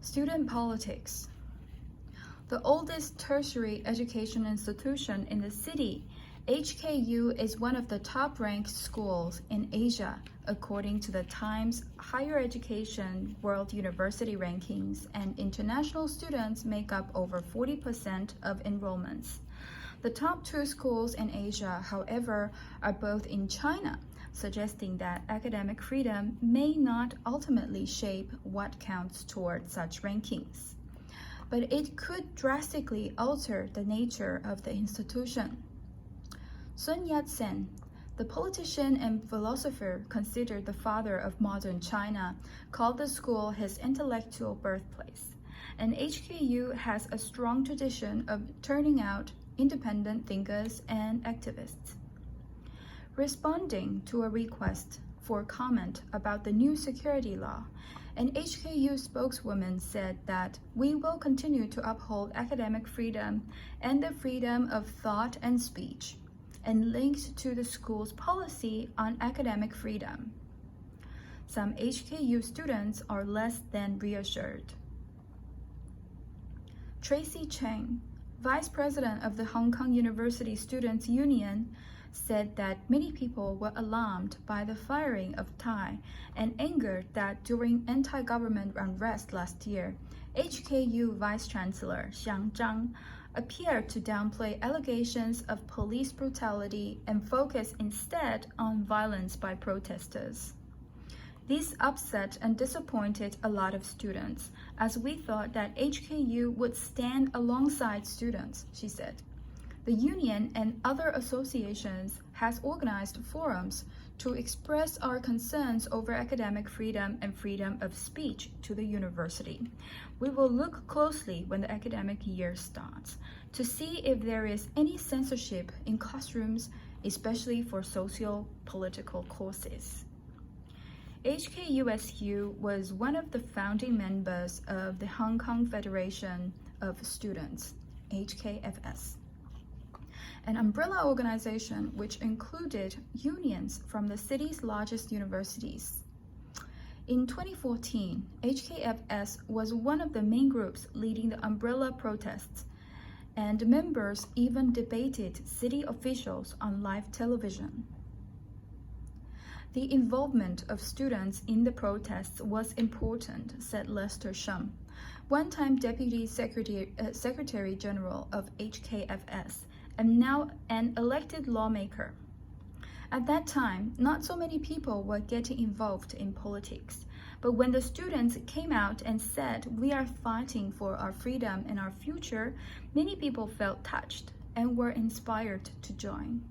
Student politics. The oldest tertiary education institution in the city, HKU is one of the top-ranked schools in Asia, according to the Times Higher Education World University Rankings, and international students make up over 40% of enrollments. The top two schools in Asia, however, are both in China, suggesting that academic freedom may not ultimately shape what counts toward such rankings. But it could drastically alter the nature of the institution. Sun Yat-sen, the politician and philosopher considered the father of modern China, called the school his intellectual birthplace, and HKU has a strong tradition of turning out independent thinkers and activists. Responding to a request for comment about the new security law, an HKU spokeswoman said that we will continue to uphold academic freedom and the freedom of thought and speech, and linked to the school's policy on academic freedom. Some HKU students are less than reassured. Tracy Cheng, vice president of the Hong Kong University Students' Union, said that many people were alarmed by the firing of Tai and angered that during anti-government unrest last year, HKU Vice Chancellor Xiang Zhang appeared to downplay allegations of police brutality and focus instead on violence by protesters. This upset and disappointed a lot of students, as we thought that HKU would stand alongside students, she said. The union and other associations has organized forums to express our concerns over academic freedom and freedom of speech to the university. We will look closely when the academic year starts to see if there is any censorship in classrooms, especially for socio-political courses. HKUSU was one of the founding members of the Hong Kong Federation of Students, HKFS, an umbrella organization which included unions from the city's largest universities. In 2014, HKFS was one of the main groups leading the umbrella protests, and members even debated city officials on live television. The involvement of students in the protests was important, said Lester Shum, one-time Deputy Secretary General of HKFS, and now an elected lawmaker. At that time, not so many people were getting involved in politics, but when the students came out and said, "We are fighting for our freedom and our future," many people felt touched and were inspired to join.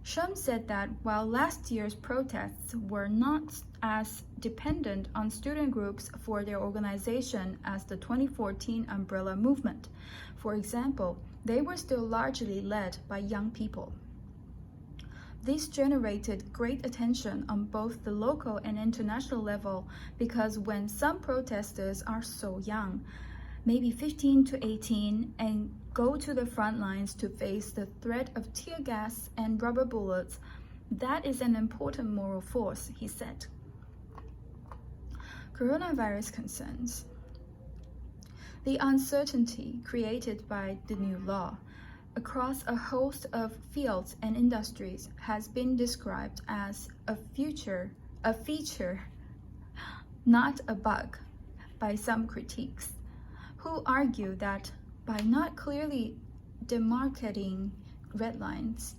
Shum said that while last year's protests were not as dependent on student groups for their organization as the 2014 umbrella movement, for example, they were still largely led by young people. This generated great attention on both the local and international level because when some protesters are so young, maybe 15 to 18, and go to the front lines to face the threat of tear gas and rubber bullets, that is an important moral force, he said. Coronavirus concerns. The uncertainty created by the new law across a host of fields and industries has been described as a feature, not a bug, by some critics, who argue that by not clearly demarcating red lines,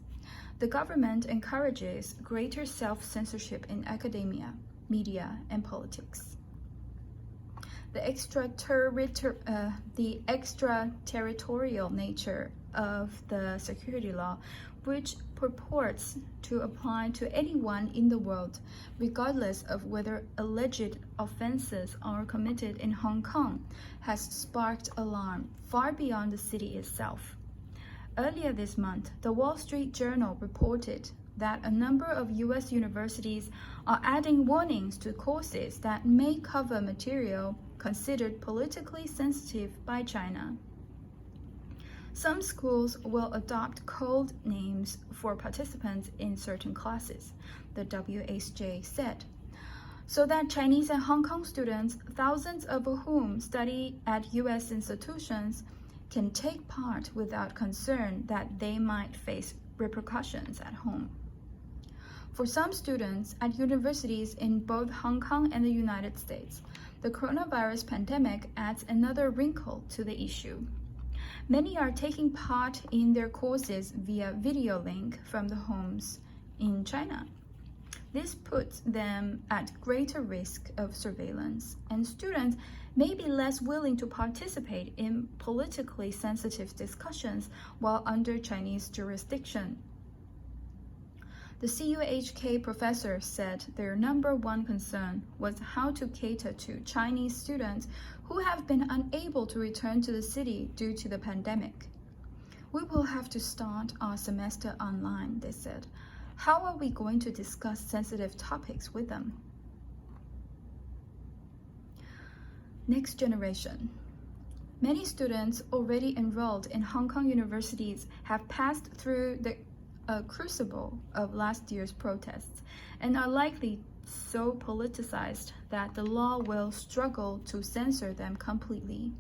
the government encourages greater self-censorship in academia, media, and politics. The extraterritorial nature of the security law, which purports to apply to anyone in the world, regardless of whether alleged offenses are committed in Hong Kong, has sparked alarm far beyond the city itself. Earlier this month, the Wall Street Journal reported that a number of US universities are adding warnings to courses that may cover material considered politically sensitive by China. Some schools will adopt code names for participants in certain classes, the WSJ said. so that Chinese and Hong Kong students, thousands of whom study at U.S. institutions, can take part without concern that they might face repercussions at home. For some students at universities in both Hong Kong and the United States, the coronavirus pandemic adds another wrinkle to the issue. Many are taking part in their courses via video link from the homes in China. This puts them at greater risk of surveillance, and students may be less willing to participate in politically sensitive discussions while under Chinese jurisdiction. The CUHK professor said their number one concern was how to cater to Chinese students who have been unable to return to the city due to the pandemic. We will have to start our semester online, they said. How are we going to discuss sensitive topics with them? Next generation. Many students already enrolled in Hong Kong universities have passed through the crucible of last year's protests and are likely so politicized that the law will struggle to censor them completely.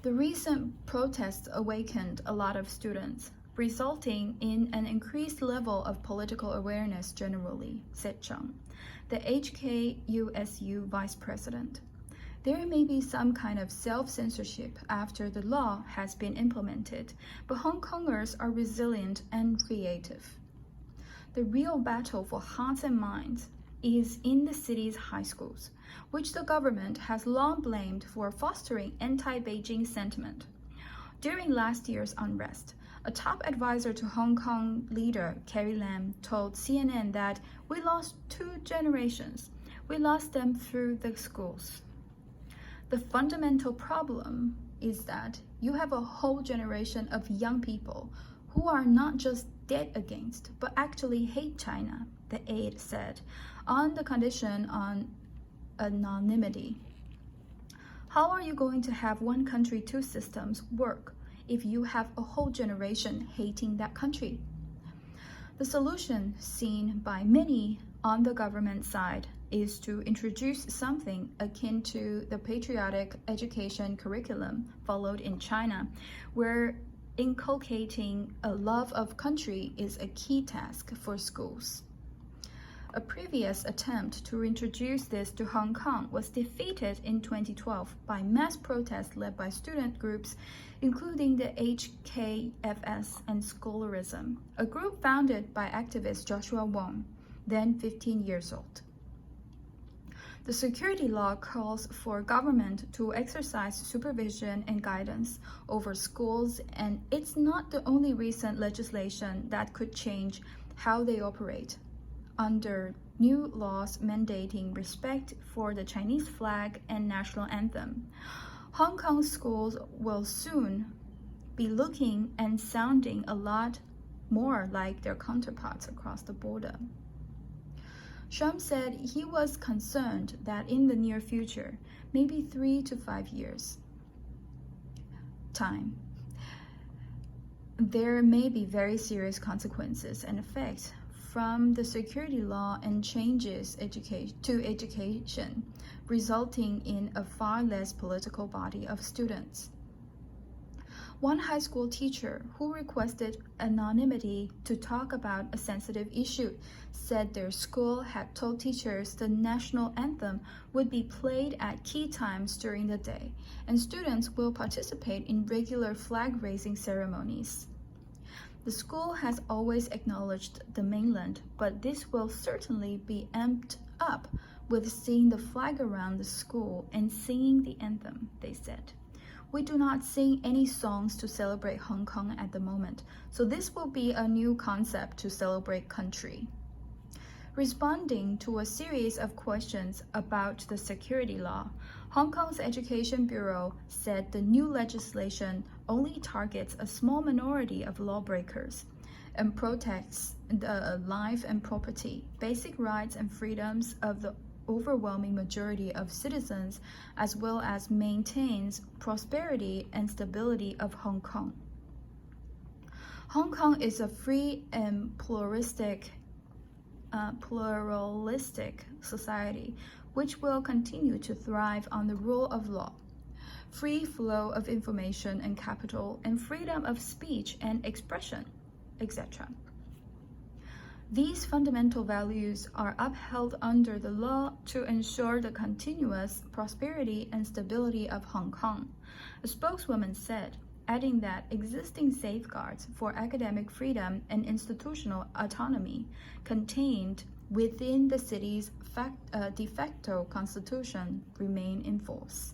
The recent protests awakened a lot of students, resulting in an increased level of political awareness generally, said Zhang, the HKUSU vice president. There may be some kind of self-censorship after the law has been implemented, but Hong Kongers are resilient and creative. The real battle for hearts and minds is in the city's high schools, which the government has long blamed for fostering anti-Beijing sentiment. During last year's unrest, a top advisor to Hong Kong leader Carrie Lam told CNN that we lost 2 generations. We lost them through the schools. The fundamental problem is that you have a whole generation of young people who are not just dead against, but actually hate China, the aide said, on the condition on anonymity. How are you going to have one country, 2 systems work if you have a whole generation hating that country? The solution seen by many on the government side is to introduce something akin to the patriotic education curriculum followed in China, where inculcating a love of country is a key task for schools. A previous attempt to introduce this to Hong Kong was defeated in 2012 by mass protests led by student groups, including the HKFS and Scholarism, a group founded by activist Joshua Wong, then 15 years old. The security law calls for government to exercise supervision and guidance over schools, and it's not the only recent legislation that could change how they operate. Under new laws mandating respect for the Chinese flag and national anthem, Hong Kong schools will soon be looking and sounding a lot more like their counterparts across the border. Shum said he was concerned that in the near future, maybe 3 to 5 years time, there may be very serious consequences and effects from the security law and changes to education, resulting in a far less political body of students. One high school teacher who requested anonymity to talk about a sensitive issue said their school had told teachers the national anthem would be played at key times during the day, and students will participate in regular flag-raising ceremonies. The school has always acknowledged the mainland, but this will certainly be amped up with seeing the flag around the school and singing the anthem, they said. We do not sing any songs to celebrate Hong Kong at the moment, so this will be a new concept to celebrate country. Responding to a series of questions about the security law, Hong Kong's Education Bureau said the new legislation only targets a small minority of lawbreakers and protects the life and property, basic rights and freedoms of the overwhelming majority of citizens, as well as maintains prosperity and stability of Hong Kong. Hong Kong is a free and pluralistic pluralistic society, which will continue to thrive on the rule of law, free flow of information and capital, and freedom of speech and expression, etc. These fundamental values are upheld under the law to ensure the continuous prosperity and stability of Hong Kong, a spokeswoman said, adding that existing safeguards for academic freedom and institutional autonomy contained within the city's de facto constitution remain in force.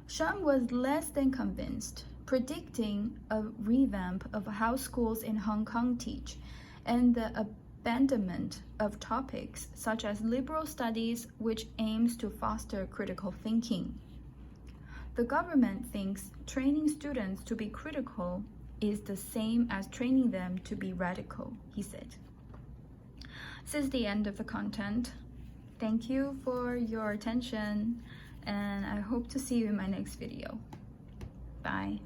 Shum was less than convinced, predicting a revamp of how schools in Hong Kong teach and the abandonment of topics such as liberal studies, which aims to foster critical thinking. The government thinks training students to be critical is the same as training them to be radical, he said. This is the end of the content. Thank you for your attention, and I hope to see you in my next video. Bye.